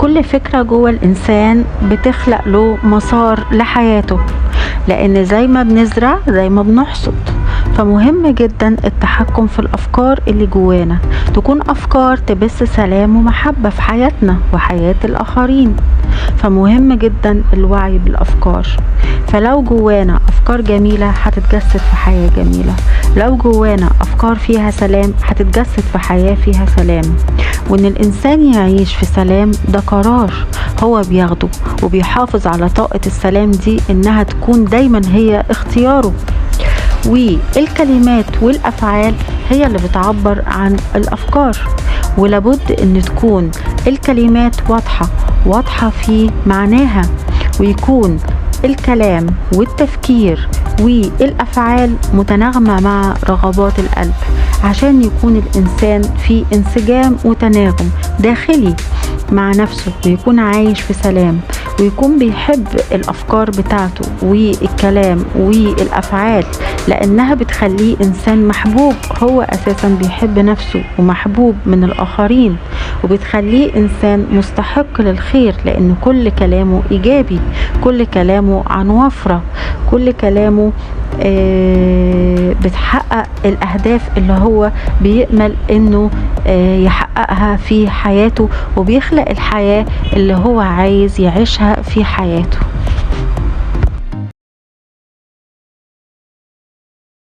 كل فكرة جوه الإنسان بتخلق له مسار لحياته، لأن زي ما بنزرع زي ما بنحصد. فمهم جدا التحكم في الأفكار اللي جوانا، تكون أفكار تبث سلام ومحبة في حياتنا وحياة الآخرين. فمهم جدا الوعي بالأفكار. فلو جوانا أفكار جميلة هتتجسد في حياة جميلة، لو جوانا أفكار فيها سلام هتتجسد في حياة فيها سلام. وإن الإنسان يعيش في سلام ده قرار هو بياخده، وبيحافظ على طاقة السلام دي إنها تكون دايما هي اختياره. والكلمات والأفعال هي اللي بتعبر عن الأفكار، ولابد ان تكون الكلمات واضحة في معناها، ويكون الكلام والتفكير والأفعال متناغمة مع رغبات القلب، عشان يكون الإنسان في انسجام وتناغم داخلي مع نفسه، ويكون عايش في سلام، ويكون بيحب الأفكار بتاعته والكلام والأفعال، لأنها بتخليه إنسان محبوب. هو أساسا بيحب نفسه ومحبوب من الآخرين، وبتخليه إنسان مستحق للخير، لأن كل كلامه إيجابي، كل كلامه عن وفرة، كل كلامه بتحقق الأهداف اللي هو بيأمل إنه يحققها في حياته، وبيخلق الحياة اللي هو عايز يعيشها في حياته.